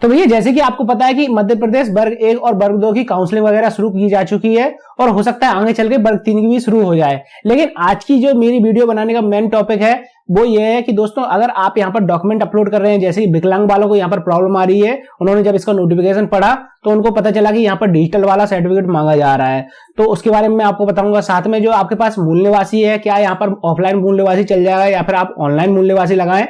तो भैया जैसे कि आपको पता है कि मध्य प्रदेश वर्ग 1 और वर्ग 2 की काउंसलिंग वगैरह शुरू की जा चुकी है और हो सकता है आगे चल के वर्ग 3 की भी शुरू हो जाए। लेकिन आज की जो मेरी वीडियो बनाने का मेन टॉपिक है वो ये है कि दोस्तों अगर आप यहाँ पर डॉक्यूमेंट अपलोड कर रहे हैं, जैसे विकलांग वालों को यहाँ पर प्रॉब्लम आ रही है, उन्होंने जब इसका नोटिफिकेशन पढ़ा तो उनको पता चला कि यहाँ पर डिजिटल वाला सर्टिफिकेट मांगा जा रहा है, तो उसके बारे में मैं आपको बताऊंगा। साथ में जो आपके पास मूल निवासी है, क्या यहाँ पर ऑफलाइन मूल निवासी चल जाएगा या फिर आप ऑनलाइन मूल निवासी लगाएं।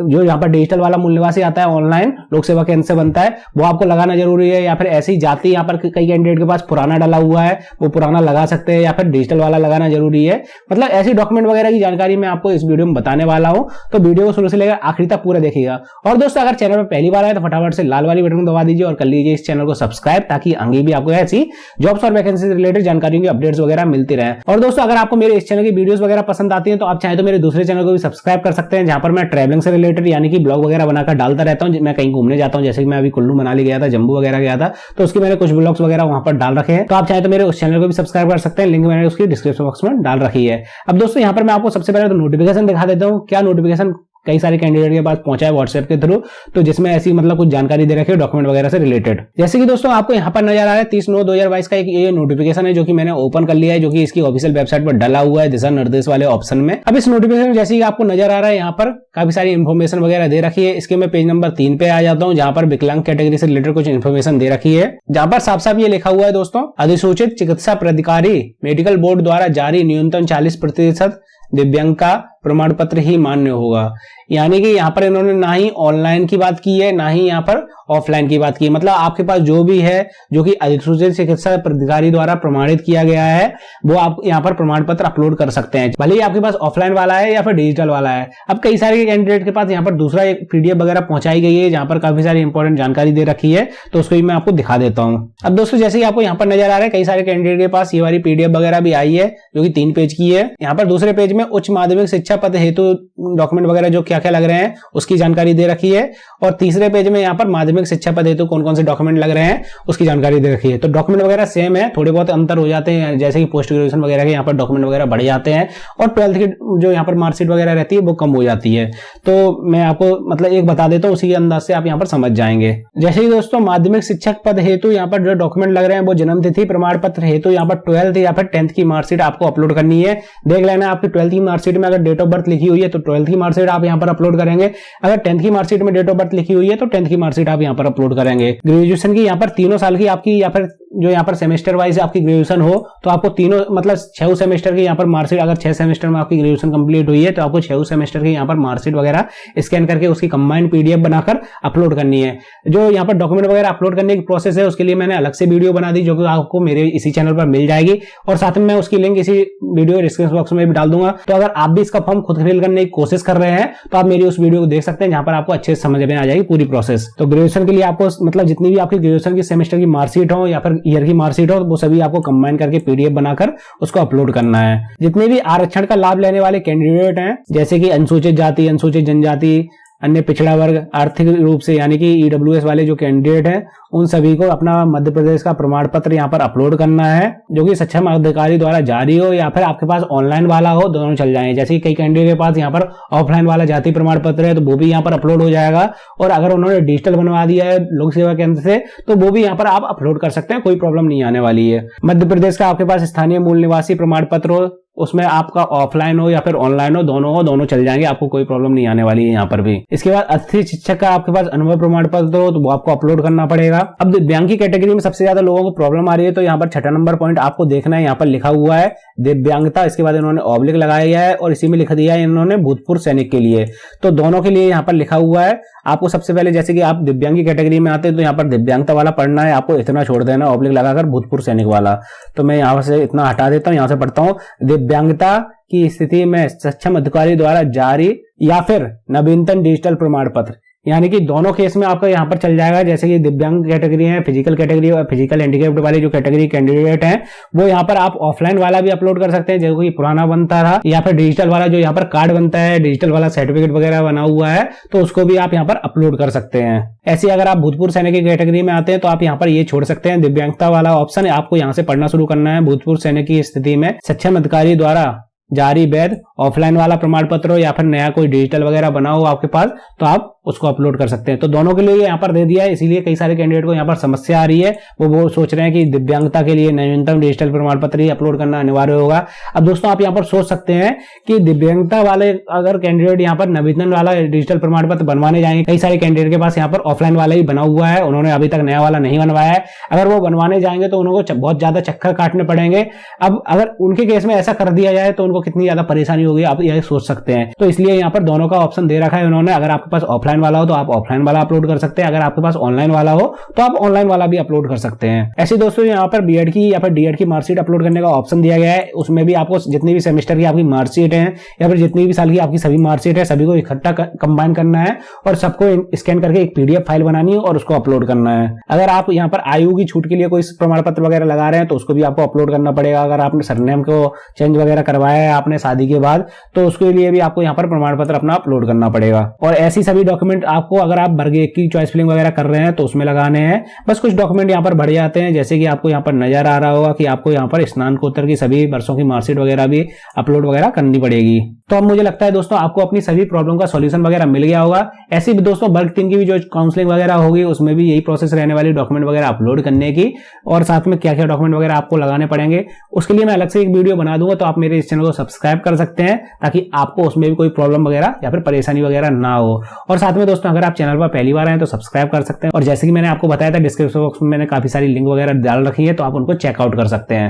जो यहाँ पर डिजिटल वाला मूल निवासी आता है ऑनलाइन लोक सेवा केंद्र से बनता है, वो आपको लगाना जरूरी है, या फिर ऐसी जाति यहाँ पर कई कैंडिडेट के पास पुराना डाला हुआ है वो पुराना लगा सकते हैं, या फिर डिजिटल वाला लगाना जरूरी है। मतलब ऐसी डॉक्यूमेंट वगैरह की जानकारी मैं आपको इस वीडियो में बताने वाला हूं, तो वीडियो को शुरू से लेकर आखिरी तक पूरा देखिएगा। और दोस्तों अगर चैनल पर पहली बार आए तो फटाफट से लाल वाली बटन को दबा दीजिए और कर लीजिए इस चैनल को सब्सक्राइब, ताकि आगे भी आपको ऐसी जॉब्स और वैकेंसी से रिलेटेड जानकारियों की अपडेट्स वगैरह मिलती रहे। और दोस्तों अगर आपको मेरे इस चैनल की वीडियोस वगैरह पसंद आती हैं तो आप चाहे तो मेरे दूसरे चैनल को भी सब्सक्राइब कर सकते हैं, जहां पर मैं ट्रैवलिंग से रिलेटेड यानी कि ब्लॉग वगैरह बनाकर डालता रहता हूं। मैं कहीं घूमने जाता हूं, जैसे कि मैं अभी कुल्लू मनाली गया था, जम्मू वगैरह गया था, तो उसके मैंने कुछ ब्लॉग्स वगैरह वहां पर डाल रखे हैं, तो आप चाहे तो मेरे उस चैनल को भी सब्सक्राइब कर सकते हैं। लिंक मैंने उसकी डिस्क्रिप्शन बॉक्स में डाल रखी है। अब दोस्तों यहाँ पर मैं आपको सबसे पहले तो नोटिफिकेशन दिखा देता हूँ। क्या नोटिफिकेशन कई सारे कैंडिडेट के पास पहुंचा है व्हाट्सएप के थ्रू, तो जिसमें ऐसी मतलब कुछ जानकारी दे रखी है डॉक्यूमेंट वगैरह से रिलेटेड। जैसे कि दोस्तों आपको यहाँ पर नजर आ रहा है 30/9/2022 का एक ये नोटिफिकेशन है, जो कि मैंने ओपन कर लिया है, जो कि इसकी ऑफिशियल वेबसाइट पर डला हुआ है दिशा निर्देश वाले ऑप्शन में। अब इस नोटिफिकेशन जैसे कि आपको नजर आ रहा है यहाँ पर काफी सारी इन्फॉर्मेशन वगैरह दे रखी है। इसके मैं पेज नंबर 3 पे आ जाता हूँ, जहां पर विकलांग कैटेगरी से रिलेटेड कुछ इन्फॉर्मेशन दे रखी है, जहां पर साफ साफ ये लिखा हुआ है दोस्तों, अधिसूचित चिकित्सा प्राधिकारी मेडिकल बोर्ड द्वारा जारी न्यूनतम 40% दिव्यांग का प्रमाण पत्र ही मान्य होगा। यानी कि यहाँ पर इन्होंने ना ही ऑनलाइन की बात की है, ना ही यहाँ पर ऑफलाइन की बात की है। मतलब आपके पास जो भी है जो कि अधिसूचित चिकित्सा प्राधिकारी द्वारा प्रमाणित किया गया है, वो आप यहाँ पर प्रमाण पत्र अपलोड कर सकते हैं, भले ही आपके पास ऑफलाइन वाला है या फिर डिजिटल वाला है। अब कई सारे कैंडिडेट के पास यहाँ पर दूसरा एक पीडीएफ वगैरह पहुंचाई गई है, जहां पर काफी सारी इंपॉर्टेंट जानकारी दे रखी है, तो उसको भी मैं आपको दिखा देता हूँ। अब दोस्तों जैसे कि आपको यहाँ पर नजर आ रहा है, कई सारे कैंडिडेट के पास ये वाली पीडीएफ वगैरह भी आई है, जो कि 3 पेज की है। यहाँ पर दूसरे पेज में उच्च माध्यमिक शिक्षा पद हेतु डॉक्यूमेंट वगैरह जो क्या क्या लग रहे हैं उसकी जानकारी दे रखी है, और तीसरे पेज में यहाँ पर माध्यमिक शिक्षा पद हेतु कौन कौन से डॉक्यूमेंट लग रहे हैं उसकी जानकारी दे रखी है। तो डॉक्यूमेंट वगैरह सेम है, थोड़े बहुत अंतर हो जाते हैं, जैसे कि पोस्ट ग्रेजुएशन वगैरह के यहाँ पर डॉक्यूमेंट वगैरह बढ़ जाते हैं और 12th की जो यहाँ पर मार्कशीट वगैरह रहती है वो कम हो जाती है। तो मैं आपको मतलब एक बता देता हूँ, उसी के अंदाज से आप यहाँ पर समझ जाएंगे। जैसे कि दोस्तों माध्यमिक शिक्षक पद हेतु यहाँ पर जो डॉक्यूमेंट लग रहे हैं वो जन्म तिथि प्रमाण पत्र हेतु यहाँ पर 12th या फिर 10th की मार्कशीट आपको अपलोड करनी है। देख लेना आपकी 12th की मार्कशीट में अगर डेट ऑफ बर्थ लिखी हुई है तो 12th की मार्कशीट आप यहाँ पर अपलोड करेंगे, अगर 10th की मार्कशीट में डेट ऑफ बर्थ लिखी हुई है तो 10th की मार्कशीट आप यहाँ पर अपलोड करेंगे। ग्रेजुएशन की यहाँ पर 3 साल की आपकी, या फिर जो यहाँ पर सेमेस्टर वाइज आपकी ग्रेजुएशन हो तो आपको तीनों मतलब 6 सेमेस्टर की यहाँ पर मार्कशीट, अगर 6 सेमेस्टर में आपकी ग्रेजुएशन कंप्लीट हुई है तो आपको 6 सेमेस्टर की यहाँ पर मार्कशीट वगैरह स्कैन करके उसकी कंबाइंड पीडीएफ बनाकर अपलोड करनी है। जो यहाँ पर डॉक्यूमेंट वगैरह अपलोड करने की प्रोसेस है उसके लिए मैंने अलग से वीडियो बना दी, जो कि आपको मेरे इसी चैनल पर मिल जाएगी, और साथ में मैं उसकी लिंक इसी वीडियो डिस्क्रिप्शन बॉक्स में भी डाल दूंगा। तो अगर आप भी इसका फॉर्म खुद फिल करने की कोशिश कर रहे हैं तो आप मेरी उस वीडियो को देख सकते हैं, जहां पर आपको अच्छे से समझ में आ जाएगी पूरी प्रोसेस। तो ग्रेजुएशन के लिए आपको मतलब जितनी भी आपकी ग्रेजुएशन की सेमेस्टर की मार्कशीट हो या फिर ईयर की मार्कशीट हो, वो सभी आपको कंबाइन करके पीडीएफ बनाकर उसको अपलोड करना है। जितने भी आरक्षण का लाभ लेने वाले कैंडिडेट हैं, जैसे कि अनुसूचित जाति, अनुसूचित जनजाति, अन्य पिछड़ा वर्ग, आर्थिक रूप से यानी कि ईडब्ल्यूएस वाले जो कैंडिडेट हैं, उन सभी को अपना मध्य प्रदेश का प्रमाण पत्र यहाँ पर अपलोड करना है, जो कि सक्षम अधिकारी द्वारा जारी हो या फिर आपके पास ऑनलाइन वाला हो, दोनों चल जाएंगे। जैसे कि कई कैंडिडेट के पास यहाँ पर ऑफलाइन वाला जाति प्रमाण पत्र है तो वो भी यहाँ पर अपलोड हो जाएगा, और अगर उन्होंने डिजिटल बनवा दिया है लोक सेवा केंद्र से तो वो भी यहाँ पर आप अपलोड कर सकते हैं, कोई प्रॉब्लम नहीं आने वाली है। मध्य प्रदेश का आपके पास स्थानीय मूल निवासी प्रमाण पत्र हो, उसमें आपका ऑफलाइन हो या फिर ऑनलाइन हो, दोनों चल जाएंगे, आपको कोई प्रॉब्लम नहीं आने वाली है यहाँ पर भी। इसके बाद अतिथि शिक्षक का आपके पास अनुभव प्रमाण पत्र हो तो वो आपको अपलोड करना पड़ेगा। अब दिव्यांग की कैटेगरी में सबसे ज्यादा लोगों को प्रॉब्लम आ रही है, तो यहाँ पर 6 नंबर पॉइंट आपको देखना है, यहाँ पर लिखा हुआ है दिव्यांगता, इसके बाद इन्होंने ऑब्लिक लगाया है और इसी में लिख दिया है इन्होंने भूतपूर्व सैनिक के लिए, तो दोनों के लिए यहाँ पर लिखा हुआ है। आपको सबसे पहले जैसे कि आप दिव्यांग की कैटेगरी में आते हैं तो यहाँ पर दिव्यांगता वाला पढ़ना है, आपको इतना छोड़ देना ऑब्लिक लगाकर भूतपूर्व सैनिक वाला। तो मैं यहाँ से इतना हटा देता हूँ, यहाँ से पढ़ता हूँ, दिव्यांगता की स्थिति में सक्षम अधिकारी द्वारा जारी या फिर नवीनतम डिजिटल प्रमाण पत्र, यानी कि दोनों केस में आपका यहाँ पर चल जाएगा। जैसे कि दिव्यांग कैटेगरी है, फिजिकल कैटेगरी और फिजिकल हैंडीकैप्ड वाले जो कैटेगरी कैंडिडेट हैं, वो यहाँ पर आप ऑफलाइन वाला भी अपलोड कर सकते हैं जो कि पुराना बनता था, या फिर डिजिटल वाला जो यहाँ पर कार्ड बनता है, डिजिटल वाला सर्टिफिकेट वगैरह बना हुआ है, तो उसको भी आप यहाँ पर अपलोड कर सकते हैं। ऐसे अगर आप भूतपूर्व सैनिक की कैटेगरी में आते हैं तो आप यहाँ पर ये छोड़ सकते हैं, दिव्यांगता वाला ऑप्शन आपको यहाँ से पढ़ना शुरू करना है। भूतपूर्व सैनिक की स्थिति में सक्षम अधिकारी द्वारा जारी वैध ऑफलाइन वाला प्रमाण पत्र हो या फिर नया कोई डिजिटल वगैरह बना हो आपके पास, तो आप उसको अपलोड कर सकते हैं। तो दोनों के लिए यहाँ पर दे दिया है, इसीलिए कई सारे कैंडिडेट को यहाँ पर समस्या आ रही है। वो सोच रहे हैं कि दिव्यांगता के लिए न्यूनतम डिजिटल प्रमाण पत्र ही अपलोड करना अनिवार्य होगा। अब दोस्तों आप यहाँ पर सोच सकते हैं कि दिव्यांगता वाले अगर कैंडिडेट यहाँ पर नवीनतम वाला डिजिटल प्रमाण पत्र बनवाने जाएंगे, कई सारे कैंडिडेट के पास यहाँ पर ऑफलाइन वाला ही बना हुआ है, उन्होंने अभी तक नया वाला नहीं बनवाया है। अगर वो बनवाने जाएंगे तो उनको बहुत ज्यादा चक्कर काटने पड़ेंगे। अब अगर उनके केस में ऐसा कर दिया जाए तो उनको कितनी ज्यादा परेशानी होगी आप यह सोच सकते हैं। तो इसलिए यहाँ पर दोनों का ऑप्शन दे रखा है उन्होंने। अगर आपके पास ऑफलाइन वाला हो तो आप ऑफलाइन वाला अपलोड कर सकते हैं, अगर आपके पास ऑनलाइन वाला हो तो आप ऑनलाइन वाला भी अपलोड कर सकते हैं। ऐसे दोस्तों यहाँ पर बीएड की या फिर डीएड की मार्कशीट अपलोड करने का ऑप्शन दिया गया है। उसमें भी आपको जितनी भी सेमेस्टर की आपकी मार्कशीट है या फिर जितनी भी साल की आपकी सभी मार्कशीट है सभी को इकट्ठा कंबाइन करना है और सबको स्कैन करके एक पीडीएफ फाइल बनानी है और उसको अपलोड करना है। अगर आप यहाँ पर आयु की छूट के लिए कोई प्रमाण पत्र वगैरह लगा रहे हैं तो उसको भी आपको अपलोड करना पड़ेगा। अगर आपने सरनेम को चेंज वगैरह करवाया है आपने शादी के बाद तो उसके लिए भी आपको यहाँ पर प्रमाण पत्र अपना अपलोड करना पड़ेगा। और ऐसी सभी डॉक्यूमेंट आपको अगर आप वर्ग 1 की चॉइस फिलिंग वगैरह कर रहे हैं तो उसमें लगाने हैं। बस कुछ डॉक्यूमेंट यहाँ पर बढ़ जाते हैं, जैसे कि आपको यहाँ पर नजर आ रहा होगा कि आपको यहाँ पर स्नातकोत्तर की सभी वर्षों की मार्कशीट वगैरह भी अपलोड वगैरह करनी पड़ेगी। तो अब मुझे लगता है दोस्तों आपको अपनी सभी प्रॉब्लम का सॉल्यूशन वगैरह मिल गया होगा। ऐसे भी दोस्तों वर्ग 3 की भी जो काउंसलिंग वगैरह होगी उसमें भी यही प्रोसेस रहने वाली डॉक्यूमेंट वगैरह अपलोड करने की, और साथ में क्या क्या डॉक्यूमेंट वगैरह आपको लगाने पड़ेंगे उसके लिए मैं अलग से एक वीडियो बना दूंगा। तो आप मेरे इस चैनल को सब्सक्राइब कर सकते हैं ताकि आपको उसमें भी कोई प्रॉब्लम वगैरह या फिर परेशानी वगैरह ना हो। और साथ में दोस्तों अगर आप चैनल पर पहली बार आए तो सब्सक्राइब कर सकते हैं, और जैसे कि मैंने आपको बताया था डिस्क्रिप्शन बॉक्स में मैंने काफी सारी लिंक वगैरह डाल रखी है तो आप उनको चेकआउट कर सकते हैं।